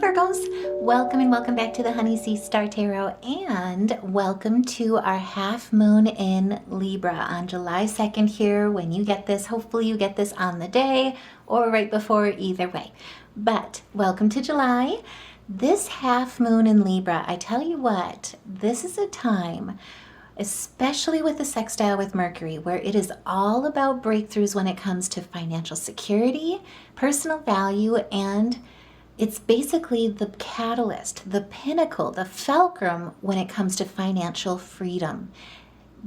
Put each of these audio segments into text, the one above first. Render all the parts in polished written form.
Virgos, welcome and welcome back to the Honey Sea Star Tarot, and welcome to our half moon in Libra on July 2nd here. When you get this, hopefully you get this on the day or right before, either way. But welcome to July. This half moon in Libra, I tell you what, this is a time, especially with the sextile with Mercury, where it is all about breakthroughs when it comes to financial security, personal value, and it's basically the catalyst, the pinnacle, the fulcrum when it comes to financial freedom.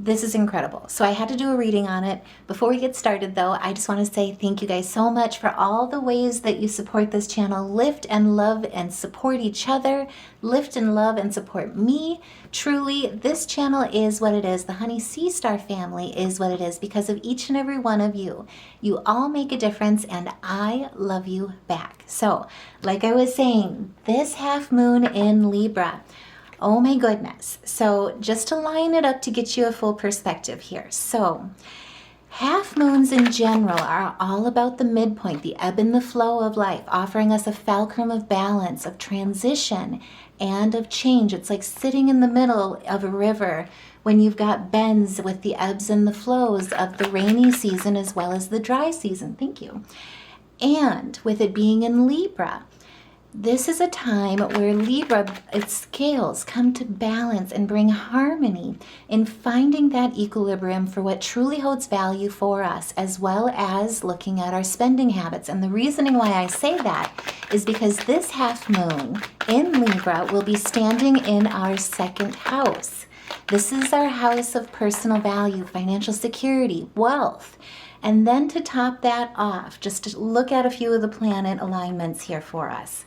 This is incredible. So I had to do a reading on it. Before we get started though, I just want to say thank you guys so much for all the ways that you support this channel. Lift and love and support each other. Lift and love and support me. Truly, this channel is what it is. The Honey Sea Star family is what it is because of each and every one of you. You all make a difference and I love you back. So, like I was saying, this half moon in Libra, oh my goodness. So just to line it up to get you a full perspective here. So half moons in general are all about the midpoint, the ebb and the flow of life, offering us a fulcrum of balance, of transition, and of change. It's like sitting in the middle of a river when you've got bends with the ebbs and the flows of the rainy season as well as the dry season. Thank you. And with it being in Libra, this is a time where Libra, its scales come to balance and bring harmony in finding that equilibrium for what truly holds value for us, as well as looking at our spending habits. And the reasoning why I say that is because this half moon in Libra will be standing in our second house. This is our house of personal value, financial security, wealth. And then to top that off, just to look at a few of the planet alignments here for us.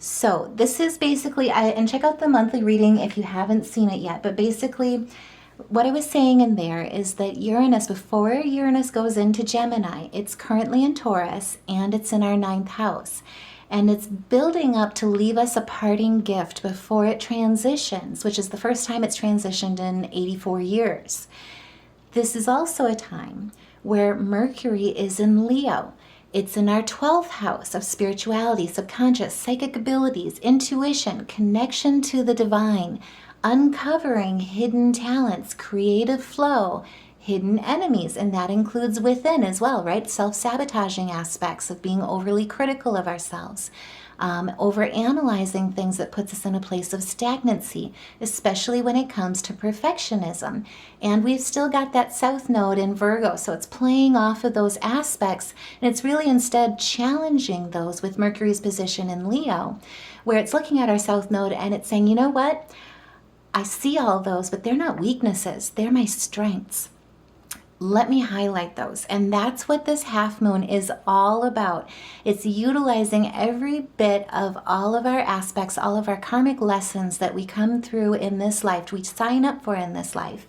So this is basically, and check out the monthly reading if you haven't seen it yet, but basically what I was saying in there is that Uranus, before Uranus goes into Gemini, it's currently in Taurus and it's in our ninth house. And it's building up to leave us a parting gift before it transitions, which is the first time it's transitioned in 84 years. This is also a time where Mercury is in Leo. It's in our 12th house of spirituality, subconscious, psychic abilities, intuition, connection to the divine, uncovering hidden talents, creative flow, hidden enemies, and that includes within as well, right? Self-sabotaging aspects of being overly critical of ourselves. Over-analyzing things that puts us in a place of stagnancy, especially when it comes to perfectionism. And we've still got that South Node in Virgo, so it's playing off of those aspects, and it's really instead challenging those with Mercury's position in Leo, where it's looking at our South Node and it's saying, you know what? I see all those, but they're not weaknesses, they're my strengths. Let me highlight those. And that's what this half moon is all about. It's utilizing every bit of all of our aspects, all of our karmic lessons that we come through in this life, we sign up for in this life.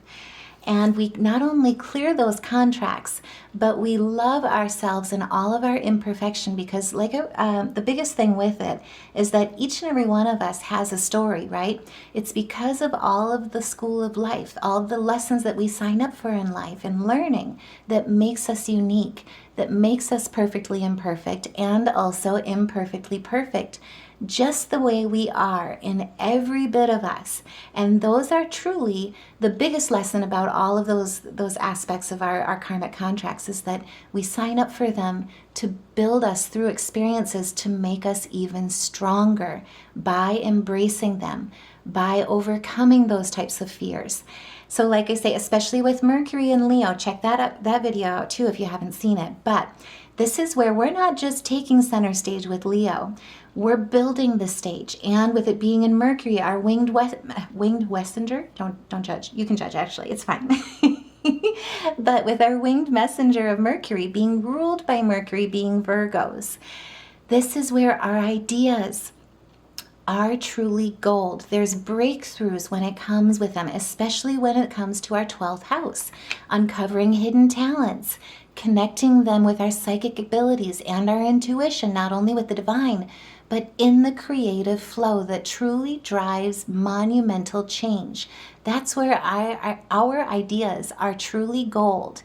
And we not only clear those contracts, but we love ourselves and all of our imperfection, because like the biggest thing with it is that each and every one of us has a story, right? It's because of all of the school of life, all of the lessons that we sign up for in life and learning that makes us unique, that makes us perfectly imperfect and also imperfectly perfect. Just the way we are in every bit of us. And those are truly the biggest lesson about all of those aspects of our karmic contracts, is that we sign up for them to build us through experiences to make us even stronger by embracing them, by overcoming those types of fears. So like I say, especially with Mercury and Leo, check that video out too if you haven't seen it. But this is where we're not just taking center stage with Leo. We're building the stage, and with it being in Mercury, our winged messenger, don't judge. You can judge, actually, it's fine. But with our winged messenger of Mercury being ruled by Mercury being Virgos, this is where our ideas are truly gold. There's breakthroughs when it comes with them, especially when it comes to our 12th house, uncovering hidden talents, connecting them with our psychic abilities and our intuition, not only with the divine, but in the creative flow that truly drives monumental change. That's where our ideas are truly gold.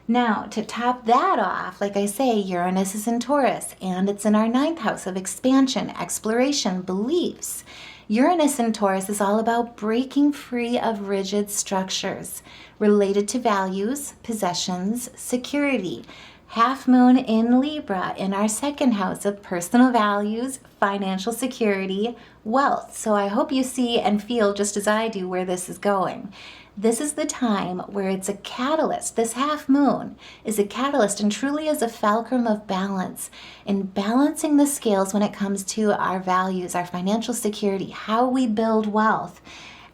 Now, to top that off, like I say, Uranus is in Taurus, and it's in our ninth house of expansion, exploration, beliefs. Uranus in Taurus is all about breaking free of rigid structures related to values, possessions, security. Half moon in Libra in our second house of personal values, financial security, wealth. So I hope you see and feel just as I do where this is going. This is the time where it's a catalyst. This half moon is a catalyst and truly is a fulcrum of balance in balancing the scales when it comes to our values, our financial security, how we build wealth.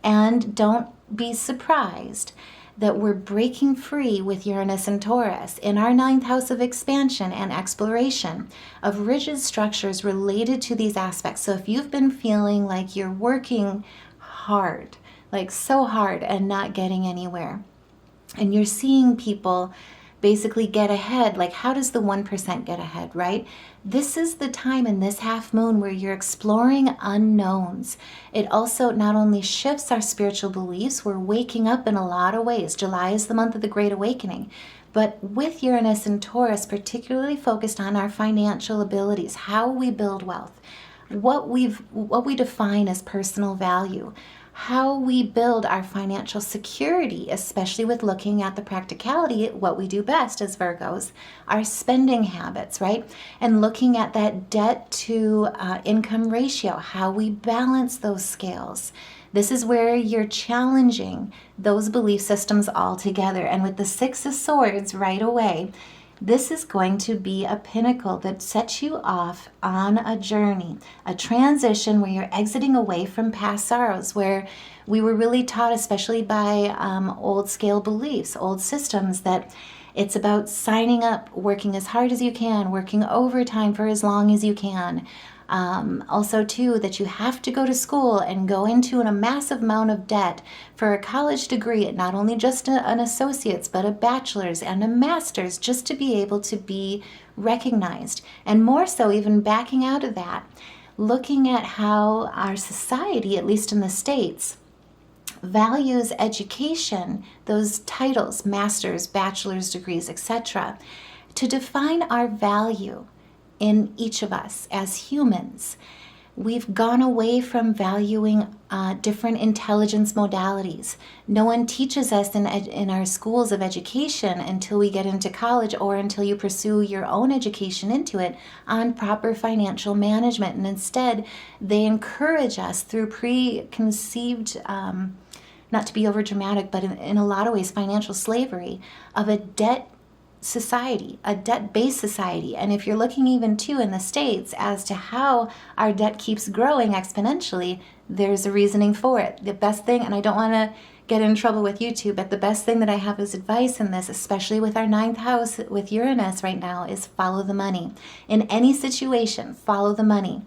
And don't be surprised that we're breaking free with Uranus and Taurus in our ninth house of expansion and exploration of rigid structures related to these aspects. So if you've been feeling like you're working hard, like so hard and not getting anywhere, and you're seeing people basically get ahead, like how does the 1% get ahead, right? This is the time in this half moon where you're exploring unknowns. It also not only shifts our spiritual beliefs, we're waking up in a lot of ways. July is the month of the Great Awakening. But with Uranus and Taurus, particularly focused on our financial abilities, how we build wealth, what we define as personal value, how we build our financial security, especially with looking at the practicality, what we do best as Virgos, our spending habits, right? And looking at that debt to income ratio, how we balance those scales. This is where you're challenging those belief systems altogether. And with the Six of Swords right away, this is going to be a pinnacle that sets you off on a journey, a transition where you're exiting away from past sorrows, where we were really taught, especially by old scale beliefs, old systems, that it's about signing up, working as hard as you can, working overtime for as long as you can. Also, too, that you have to go to school and go into a massive amount of debt for a college degree, not only just an associate's, but a bachelor's and a master's, just to be able to be recognized. And more so, even backing out of that, looking at how our society, at least in the States, values education, those titles, master's, bachelor's degrees, etc., to define our value in each of us as humans. We've gone away from valuing different intelligence modalities. No one teaches us in our schools of education until we get into college or until you pursue your own education into it on proper financial management. And instead, they encourage us through preconceived, not to be over dramatic, but in a lot of ways, financial slavery of a debt society, a debt-based society. And if you're looking even too in the States as to how our debt keeps growing exponentially, there's a reasoning for it. The best thing, and I don't want to get in trouble with YouTube, but the best thing that I have as advice in this, especially with our ninth house with Uranus right now, is follow the money. In any situation, follow the money.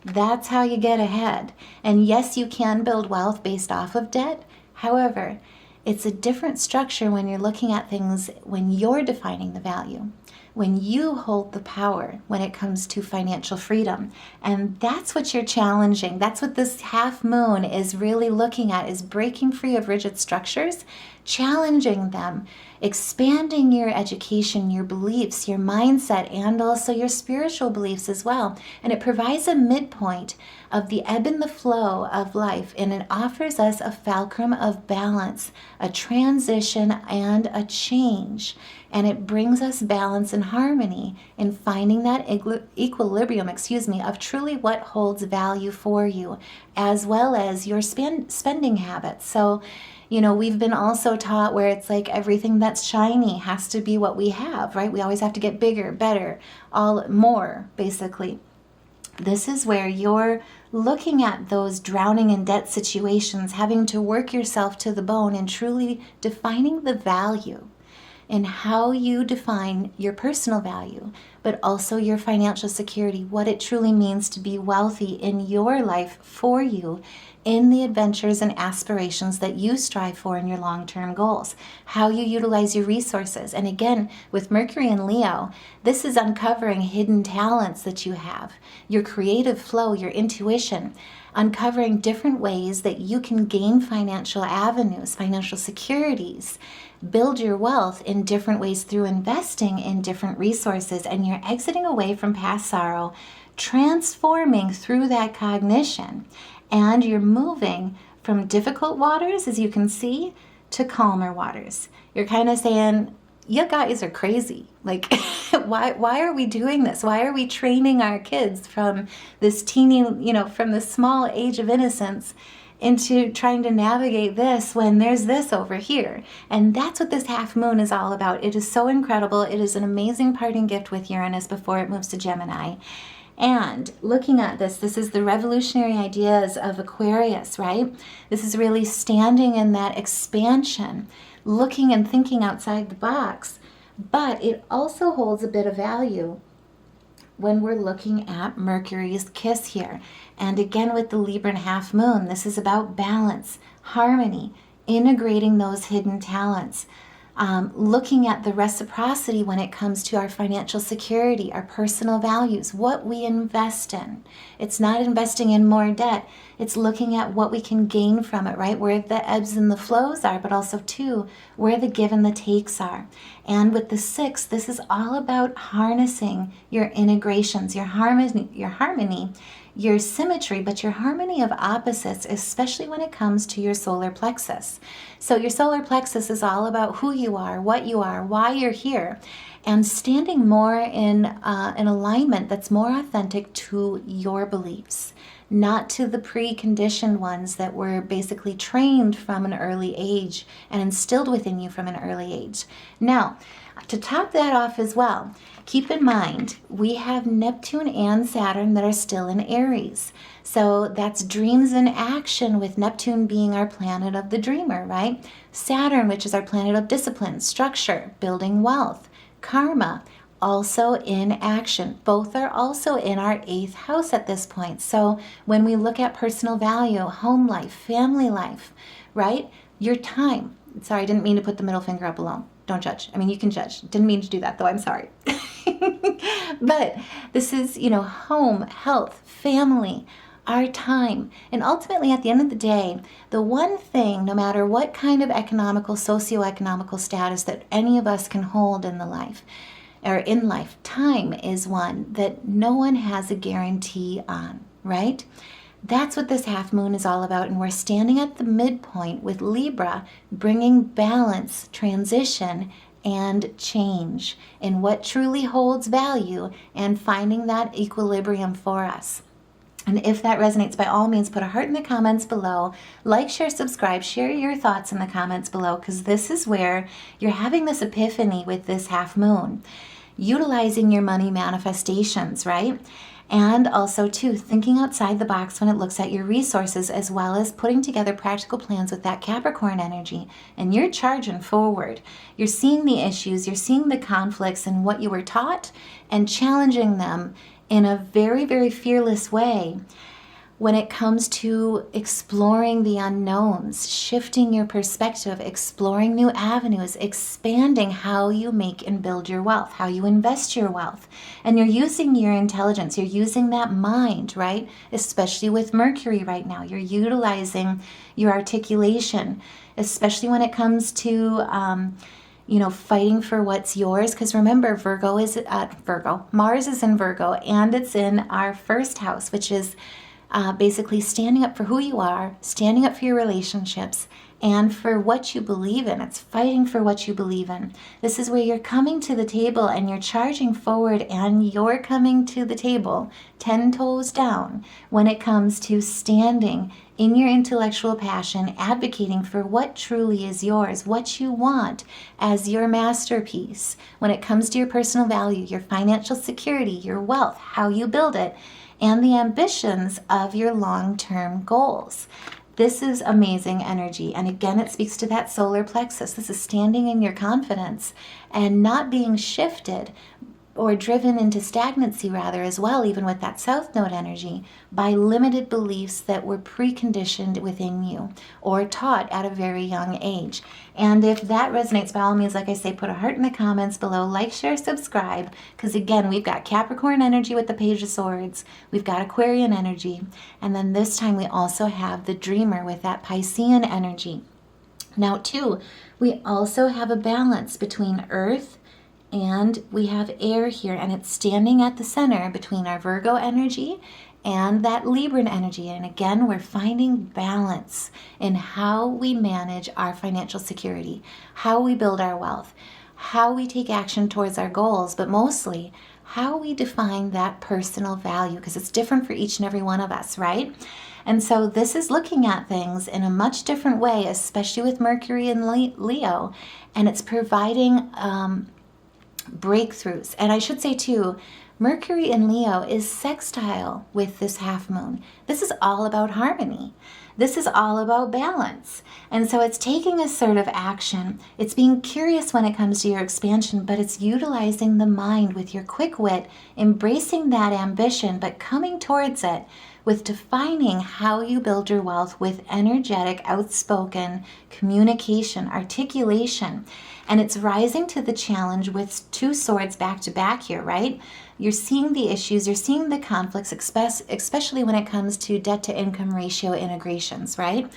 That's how you get ahead. And yes, you can build wealth based off of debt. However, it's a different structure when you're looking at things when you're defining the value, when you hold the power when it comes to financial freedom. And that's what you're challenging. That's what this half moon is really looking at, is breaking free of rigid structures, challenging them, expanding your education, your beliefs, your mindset, and also your spiritual beliefs as well. And it provides a midpoint of the ebb and the flow of life, and it offers us a fulcrum of balance, a transition, and a change. And it brings us balance and harmony in finding that equilibrium, of truly what holds value for you, as well as your spending habits. So, we've been also taught where it's like everything that's shiny has to be what we have, right? We always have to get bigger, better, more, basically. This is where you're looking at those drowning in debt situations, having to work yourself to the bone and truly defining the value and how you define your personal value, but also your financial security, what it truly means to be wealthy in your life for you, in the adventures and aspirations that you strive for in your long-term goals, how you utilize your resources. And again, with Mercury and Leo, this is uncovering hidden talents that you have, your creative flow, your intuition, uncovering different ways that you can gain financial avenues, financial securities, build your wealth in different ways through investing in different resources. And you're exiting away from past sorrow, transforming through that cognition. And you're moving from difficult waters, as you can see, to calmer waters. You're kind of saying, you guys are crazy. Like, why are we doing this? Why are we training our kids from this teeny, from the small age of innocence into trying to navigate this when there's this over here? And that's what this half moon is all about. It is so incredible. It is an amazing parting gift with Uranus before it moves to Gemini. And looking at this is the revolutionary ideas of Aquarius, right? This is really standing in that expansion, looking and thinking outside the box. But it also holds a bit of value when we're looking at Mercury's kiss here. And again, with the Libra half moon, this is about balance, harmony, integrating those hidden talents. Looking at the reciprocity when it comes to our financial security, our personal values, what we invest in. It's not investing in more debt. It's looking at what we can gain from it, right? Where the ebbs and the flows are, but also too, where the give and the takes are. And with the 6, this is all about harnessing your integrations, your harmony, your symmetry, but your harmony of opposites, especially when it comes to your solar plexus. So your solar plexus is all about who you are, why you're here, and standing more in an alignment that's more authentic to your beliefs, not to the preconditioned ones that were basically trained from an early age and instilled within you from an early age. Now, to top that off as well, keep in mind, we have Neptune and Saturn that are still in Aries. So that's dreams in action, with Neptune being our planet of the dreamer, right? Saturn, which is our planet of discipline, structure, building wealth, karma, also in action. Both are also in our 8th house at this point. So when we look at personal value, home life, family life, right? Your time. Sorry, I didn't mean to put the middle finger up alone. Don't judge. I mean, you can judge. Didn't mean to do that, though. I'm sorry. But this is, home, health, family, our time. And ultimately, at the end of the day, the one thing, no matter what kind of socioeconomical status that any of us can hold in life, time is one that no one has a guarantee on, right? That's what this half moon is all about. And we're standing at the midpoint with Libra, bringing balance, transition, and change in what truly holds value, and finding that equilibrium for us. And if that resonates, by all means, put a heart in the comments below. Like, share, subscribe, share your thoughts in the comments below, because this is where you're having this epiphany with this half moon. Utilizing your money manifestations, right? And also, too, thinking outside the box when it looks at your resources, as well as putting together practical plans with that Capricorn energy. And you're charging forward. You're seeing the issues, you're seeing the conflicts and what you were taught, and challenging them in a very, very fearless way when it comes to exploring the unknowns, shifting your perspective, exploring new avenues, expanding how you make and build your wealth, how you invest your wealth. And you're using your intelligence, you're using that mind, right? Especially with Mercury right now, you're utilizing your articulation, especially when it comes to fighting for what's yours. Because remember, Mars is in Virgo, and it's in our 1st house, which is basically standing up for who you are, standing up for your relationships, and for what you believe in. It's fighting for what you believe in. This is where you're coming to the table and you're charging forward, and you're coming to the table 10 toes down when it comes to standing in your intellectual passion, advocating for what truly is yours, what you want as your masterpiece when it comes to your personal value, your financial security, your wealth, how you build it, and the ambitions of your long-term goals. This is amazing energy. And again, it speaks to that solar plexus. This is standing in your confidence and not being shifted or driven into stagnancy rather as well, even with that South Node energy, by limited beliefs that were preconditioned within you or taught at a very young age. And if that resonates, by all means, like I say, put a heart in the comments below, like, share, subscribe, because again, we've got Capricorn energy with the Page of Swords, we've got Aquarian energy, and then this time we also have the Dreamer with that Piscean energy. Now too, we also have a balance between Earth and we have air here, and it's standing at the center between our Virgo energy and that Libran energy. And again, we're finding balance in how we manage our financial security, how we build our wealth, how we take action towards our goals, but mostly how we define that personal value, because it's different for each and every one of us, right? And so this is looking at things in a much different way, especially with Mercury and Leo, and it's providing breakthroughs. And I should say too, Mercury in Leo is sextile with this half moon. This is all about harmony. This is all about balance. And so it's taking assertive action. It's being curious when it comes to your expansion, but it's utilizing the mind with your quick wit, embracing that ambition, but coming towards it with defining how you build your wealth with energetic, outspoken communication, articulation. And it's rising to the challenge with two swords back to back here, right? You're seeing the issues, you're seeing the conflicts, especially when it comes to debt to income ratio integrations, right?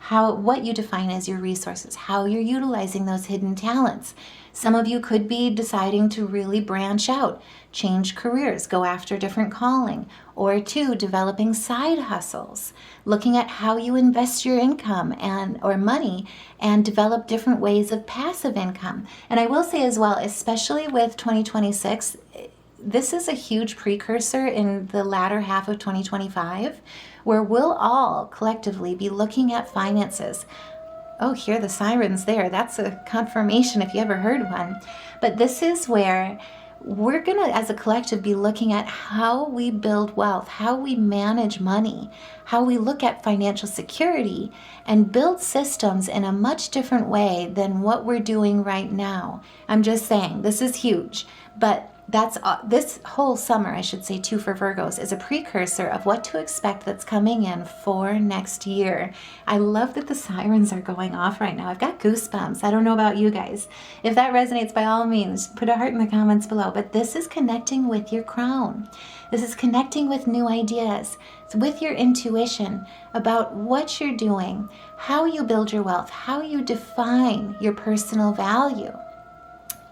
What you define as your resources, how you're utilizing those hidden talents. Some of you could be deciding to really branch out, change careers, go after a different calling, or two, developing side hustles, looking at how you invest your income or money and develop different ways of passive income. And I will say as well, especially with 2026, this is a huge precursor in the latter half of 2025, where we'll all collectively be looking at finances. Oh, hear the sirens there. That's a confirmation if you ever heard one. But this is where we're going to, as a collective, be looking at how we build wealth, how we manage money, how we look at financial security and build systems in a much different way than what we're doing right now. I'm just saying, this is huge. But that's this whole summer, I should say, too, for Virgos is a precursor of what to expect that's coming in for next year. I love that the sirens are going off right now. I've got goosebumps. I don't know about you guys. If that resonates, by all means, put a heart in the comments below. But this is connecting with your crown. This is connecting with new ideas, it's with your intuition about what you're doing, how you build your wealth, how you define your personal value.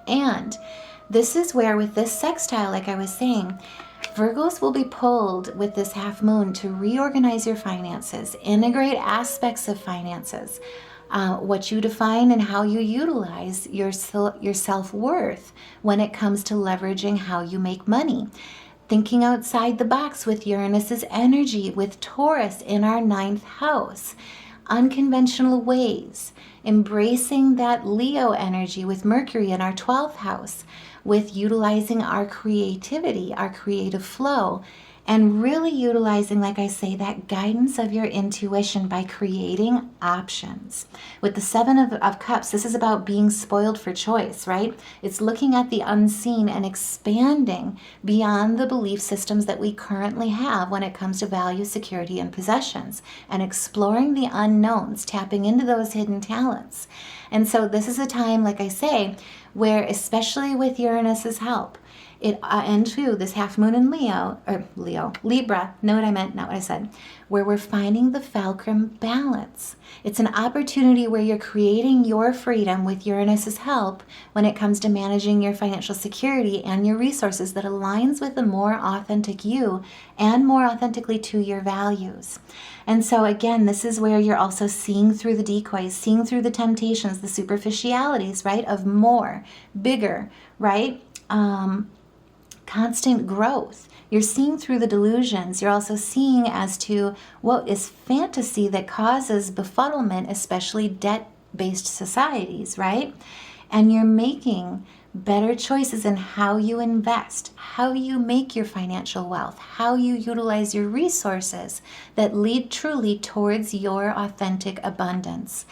And this is where, with this sextile, like I was saying, Virgos will be pulled with this half moon to reorganize your finances, integrate aspects of finances, what you define and how you utilize your self-worth when it comes to leveraging how you make money. Thinking outside the box with Uranus's energy, with Taurus in our 9th house. Unconventional ways, embracing that Leo energy with Mercury in our 12th house, with utilizing our creativity, our creative flow, and really utilizing, like I say, that guidance of your intuition by creating options. With the Seven of Cups, this is about being spoiled for choice, right? It's looking at the unseen and expanding beyond the belief systems that we currently have when it comes to value, security, and possessions, and exploring the unknowns, tapping into those hidden talents. And so this is a time, like I say, where, especially with Uranus's help, and too, this half moon in Libra, know what I meant, not what I said, where we're finding the Fulcrum balance. It's an opportunity where you're creating your freedom with Uranus's help when it comes to managing your financial security and your resources that aligns with a more authentic you and more authentically to your values. And so again, this is where you're also seeing through the decoys, seeing through the temptations, the superficialities, right, of more, bigger, right? Constant growth. You're seeing through the delusions. You're also seeing as to what is fantasy that causes befuddlement, especially debt-based societies, right? And you're making better choices in how you invest, how you make your financial wealth, how you utilize your resources that lead truly towards your authentic abundance.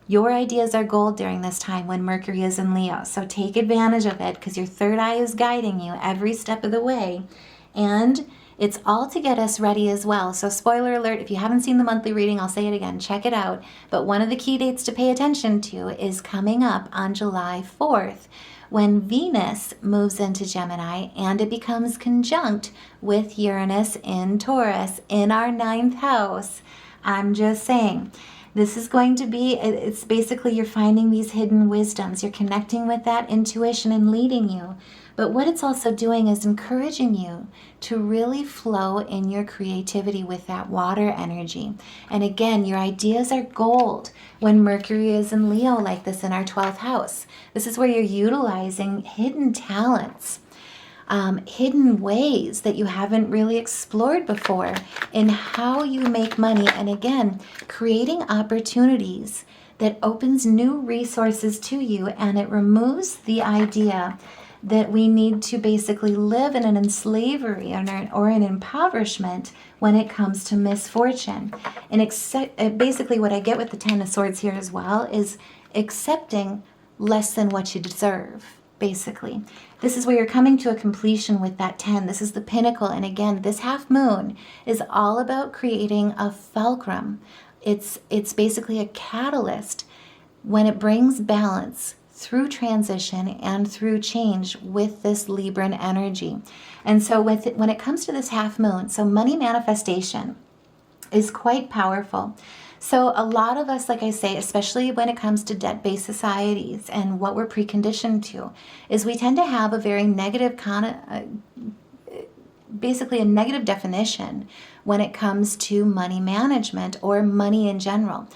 Your ideas are gold during this time when Mercury is in Leo. So take advantage of it because your third eye is guiding you every step of the way. And it's all to get us ready as well. So spoiler alert, if you haven't seen the monthly reading, I'll say it again, check it out. But one of the key dates to pay attention to is coming up on July 4th when Venus moves into Gemini and it becomes conjunct with Uranus in Taurus in our 9th house. I'm just saying. This is going to be, it's basically you're finding these hidden wisdoms. You're connecting with that intuition and leading you. But what it's also doing is encouraging you to really flow in your creativity with that water energy. And again, your ideas are gold when Mercury is in Leo like this in our 12th house. This is where you're utilizing hidden talents. Hidden ways that you haven't really explored before in how you make money. And again, creating opportunities that opens new resources to you, and it removes the idea that we need to basically live in an slavery or an impoverishment when it comes to misfortune. And basically what I get with the Ten of Swords here as well is accepting less than what you deserve. Basically, this is where you're coming to a completion with that 10. This is the pinnacle. And again, this half moon is all about creating a fulcrum. It's basically a catalyst when it brings balance through transition and through change with this Libran energy. And so when it comes to this half moon, so money manifestation is quite powerful. So a lot of us, like I say, especially when it comes to debt-based societies and what we're preconditioned to, is we tend to have a very negative basically a negative definition when it comes to money management or money in general.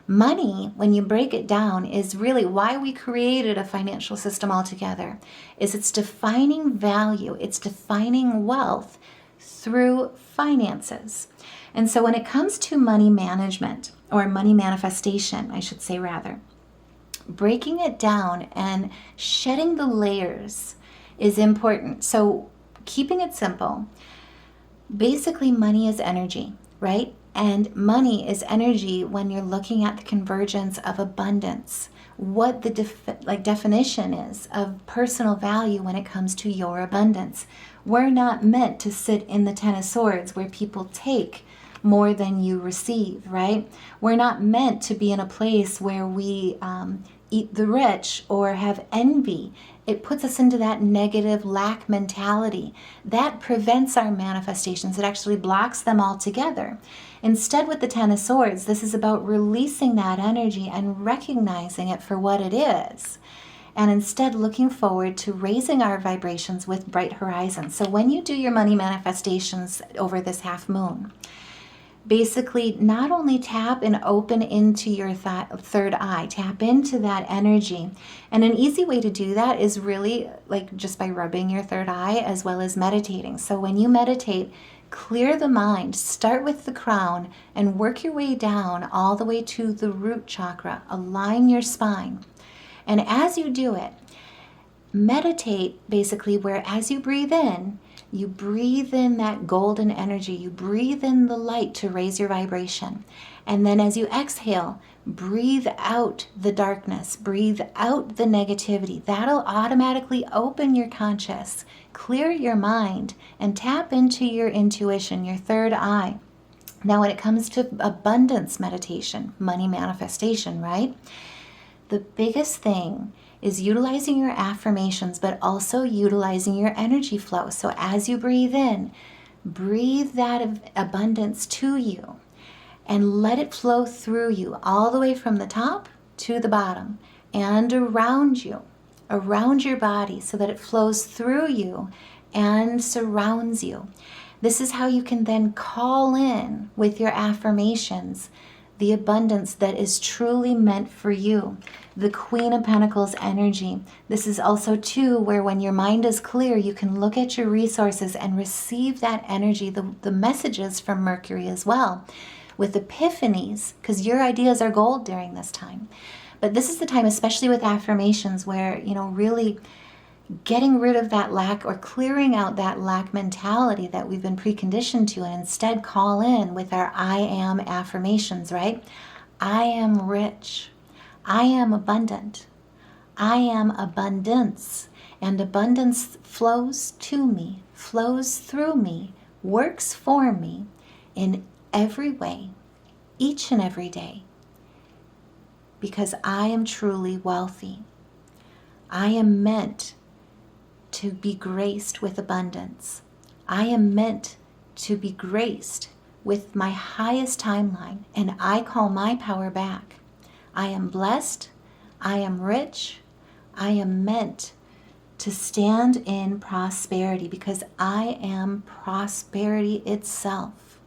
Money, when you break it down, is really why we created a financial system altogether. It's defining value, it's defining wealth through finances. And so when it comes to money management, or money manifestation, I should say rather, breaking it down and shedding the layers is important. So keeping it simple, basically money is energy, right? And money is energy when you're looking at the convergence of abundance, what the definition is of personal value when it comes to your abundance. We're not meant to sit in the Ten of Swords where people take more than you receive, right? We're not meant to be in a place where we eat the rich or have envy. It puts us into that negative lack mentality. That prevents our manifestations. It actually blocks them altogether. Instead, with the Ten of Swords, this is about releasing that energy and recognizing it for what it is. And instead looking forward to raising our vibrations with bright horizons. So when you do your money manifestations over this half moon, basically not only tap and open into your third eye, tap into that energy. And an easy way to do that is really like just by rubbing your third eye as well as meditating. So when you meditate, clear the mind, start with the crown and work your way down all the way to the root chakra. Align your spine. And as you do it, meditate basically where as you breathe in, you breathe in that golden energy. You breathe in the light to raise your vibration. And then as you exhale, breathe out the darkness. Breathe out the negativity. That'll automatically open your conscious, clear your mind, and tap into your intuition, your third eye. Now, when it comes to abundance meditation, money manifestation, right? The biggest thing is utilizing your affirmations, but also utilizing your energy flow. So as you breathe in, breathe that abundance to you and let it flow through you all the way from the top to the bottom and around you, around your body, so that it flows through you and surrounds you. This is how you can then call in with your affirmations the abundance that is truly meant for you. The Queen of Pentacles energy. This is also too where when your mind is clear, you can look at your resources and receive that energy, the messages from Mercury as well, with epiphanies, because your ideas are gold during this time. But this is the time, especially with affirmations, where, really getting rid of that lack or clearing out that lack mentality that we've been preconditioned to, and instead call in with our I am affirmations, right? I am rich. I am abundant. I am abundance. And abundance flows to me, flows through me, works for me in every way, each and every day, because I am truly wealthy. I am meant to be graced with abundance. I am meant to be graced with my highest timeline, and I call my power back. I am blessed. I am rich. I am meant to stand in prosperity because I am prosperity itself.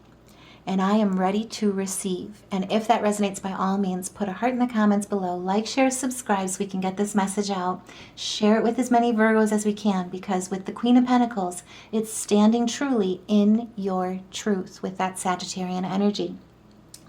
And I am ready to receive. And if that resonates, by all means, put a heart in the comments below. Like, share, subscribe so we can get this message out. Share it with as many Virgos as we can, because with the Queen of Pentacles, it's standing truly in your truth with that Sagittarian energy.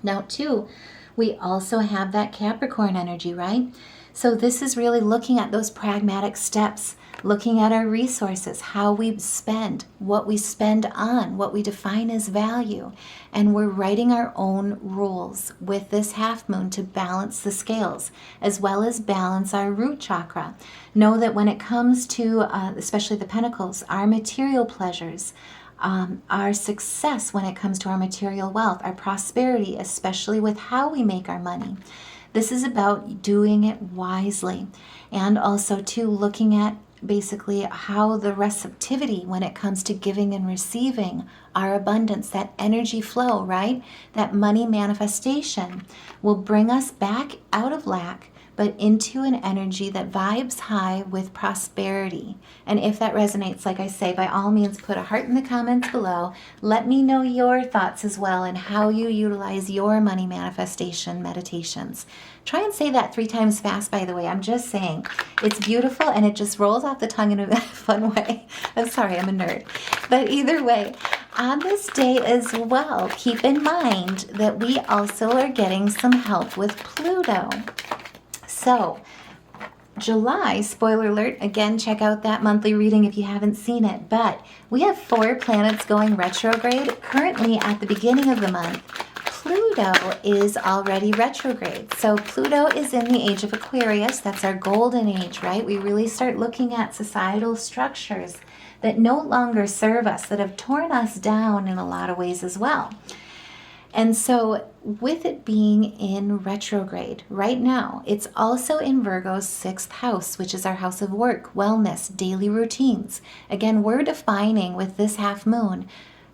Now, too, we also have that Capricorn energy, right? So this is really looking at those pragmatic steps, looking at our resources, how we spend, what we spend on, what we define as value. And we're writing our own rules with this half moon to balance the scales, as well as balance our root chakra. Know that when it comes to, especially the Pentacles, our material pleasures, our success when it comes to our material wealth, our prosperity, especially with how we make our money. This is about doing it wisely, and also too looking at basically how the receptivity when it comes to giving and receiving our abundance, that energy flow, right? That money manifestation will bring us back out of lack, but into an energy that vibes high with prosperity. And if that resonates, like I say, by all means, put a heart in the comments below. Let me know your thoughts as well and how you utilize your money manifestation meditations. Try and say that 3 times fast, by the way. I'm just saying. It's beautiful and it just rolls off the tongue in a fun way. I'm sorry, I'm a nerd. But either way, on this day as well, keep in mind that we also are getting some help with Pluto. So, July, spoiler alert, again, check out that monthly reading if you haven't seen it, but we have 4 planets going retrograde. Currently, at the beginning of the month, Pluto is already retrograde. So Pluto is in the age of Aquarius. That's our golden age, right? We really start looking at societal structures that no longer serve us, that have torn us down in a lot of ways as well. And so with it being in retrograde right now, it's also in Virgo's 6th house, which is our house of work, wellness, daily routines. Again, we're defining with this half moon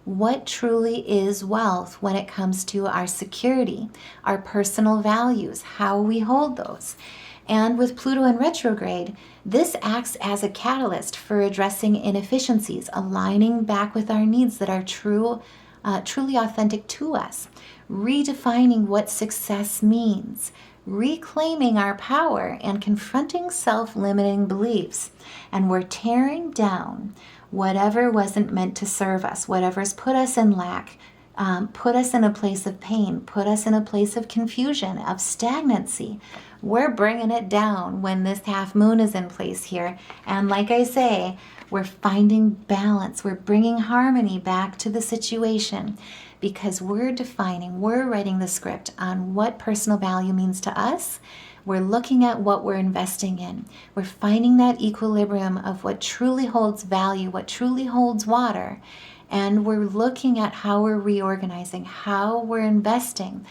what truly is wealth when it comes to our security, our personal values, how we hold those. And with Pluto in retrograde, this acts as a catalyst for addressing inefficiencies, aligning back with our needs that are truly authentic to us, redefining what success means, reclaiming our power, and confronting self-limiting beliefs. And we're tearing down whatever wasn't meant to serve us, whatever's put us in lack, put us in a place of pain, put us in a place of confusion, of stagnancy. We're bringing it down when this half moon is in place here. And like I say, we're finding balance. We're bringing harmony back to the situation because we're defining, we're writing the script on what personal value means to us. We're looking at what we're investing in. We're finding that equilibrium of what truly holds value, what truly holds water. And we're looking at how we're reorganizing, how we're investing.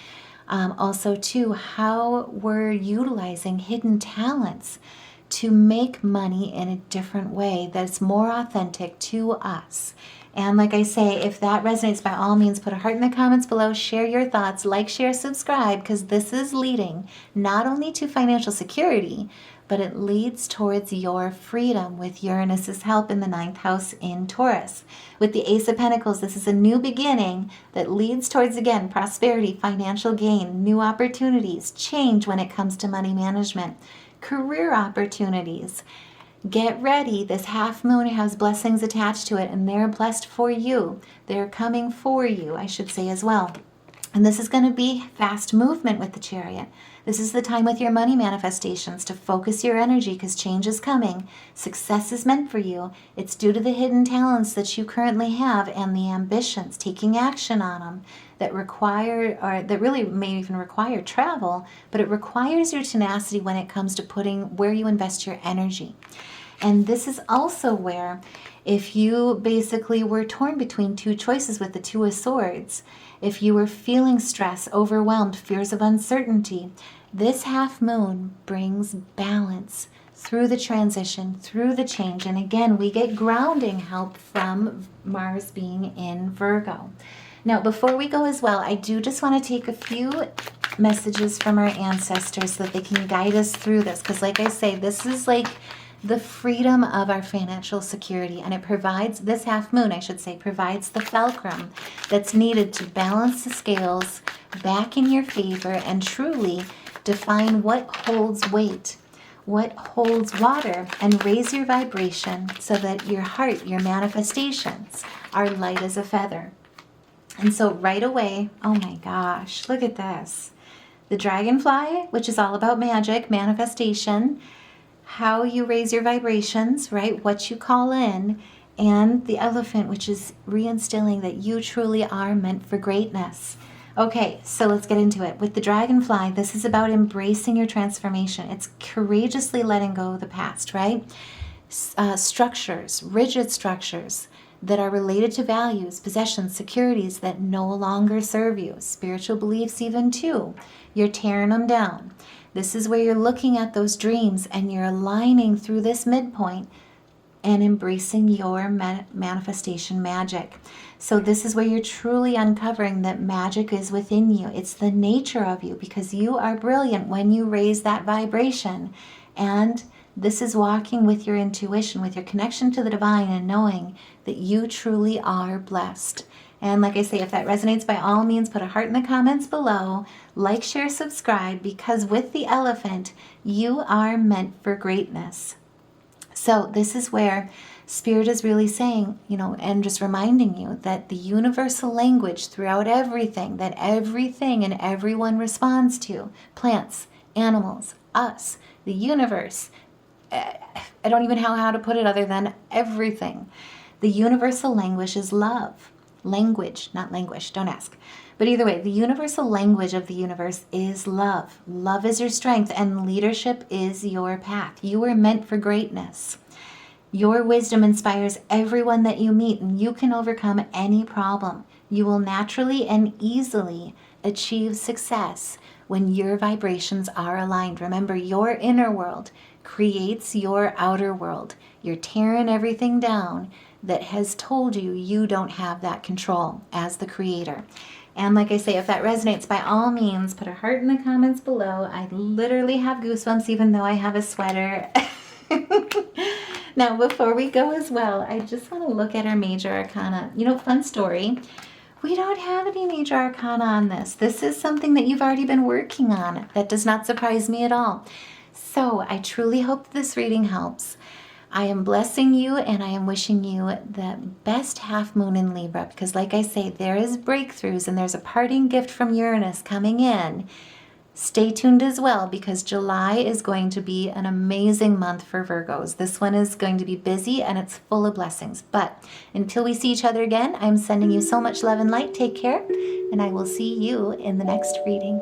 Also, too, how we're utilizing hidden talents to make money in a different way that's more authentic to us. And like I say, if that resonates, by all means, put a heart in the comments below, share your thoughts, like, share, subscribe, because this is leading not only to financial security, but it leads towards your freedom with Uranus's help in the 9th house in Taurus. With the Ace of Pentacles, this is a new beginning that leads towards, again, prosperity, financial gain, new opportunities, change when it comes to money management, career opportunities. Get ready. This half moon has blessings attached to it, and they're blessed for you. They're coming for you, I should say as well. And this is going to be fast movement with the Chariot. This is the time with your money manifestations to focus your energy because change is coming. Success is meant for you. It's due to the hidden talents that you currently have and the ambitions, taking action on them that require, or that really may even require travel, but it requires your tenacity when it comes to putting where you invest your energy. And this is also where, if you basically were torn between two choices with the Two of Swords, if you were feeling stress, overwhelmed, fears of uncertainty, this half moon brings balance through the transition, through the change. And again, we get grounding help from Mars being in Virgo. Now, before we go as well, I do just want to take a few messages from our ancestors so that they can guide us through this. Because like I say, this is like the freedom of our financial security, and it provides, this half moon I should say, provides the fulcrum that's needed to balance the scales back in your favor and truly define what holds weight, what holds water, and raise your vibration so that your heart, your manifestations are light as a feather. And so right away, oh my gosh, look at this. The dragonfly, which is all about magic, manifestation, how you raise your vibrations, right? What you call in. And the elephant, which is reinstilling that you truly are meant for greatness. Okay, so let's get into it. With the dragonfly, this is about embracing your transformation. It's courageously letting go of the past, right? Structures, rigid structures that are related to values, possessions, securities that no longer serve you. Spiritual beliefs even too. You're tearing them down. This is where you're looking at those dreams and you're aligning through this midpoint and embracing your manifestation magic. So this is where you're truly uncovering that magic is within you. It's the nature of you because you are brilliant when you raise that vibration. And this is walking with your intuition, with your connection to the divine and knowing that you truly are blessed. And like I say, if that resonates, by all means, put a heart in the comments below. Like, share, subscribe, because with the elephant, you are meant for greatness. So this is where Spirit is really saying, and just reminding you that the universal language throughout everything, that everything and everyone responds to, plants, animals, us, the universe, I don't even know how to put it other than everything. The universal language is love. Language, not languish, don't ask. But either way, the universal language of the universe is love. Love is your strength and leadership is your path. You are meant for greatness. Your wisdom inspires everyone that you meet and you can overcome any problem. You will naturally and easily achieve success when your vibrations are aligned. Remember, your inner world creates your outer world. You're tearing everything down that has told you you don't have that control as the creator. And like I say, if that resonates, by all means, put a heart in the comments below. I literally have goosebumps even though I have a sweater. Now, before we go as well, I just want to look at our major arcana. Fun story. We don't have any major arcana on this. This is something that you've already been working on. That does not surprise me at all. So I truly hope this reading helps. I am blessing you and I am wishing you the best half moon in Libra because like I say, there is breakthroughs and there's a parting gift from Uranus coming in. Stay tuned as well because July is going to be an amazing month for Virgos. This one is going to be busy and it's full of blessings. But until we see each other again, I'm sending you so much love and light. Take care and I will see you in the next reading.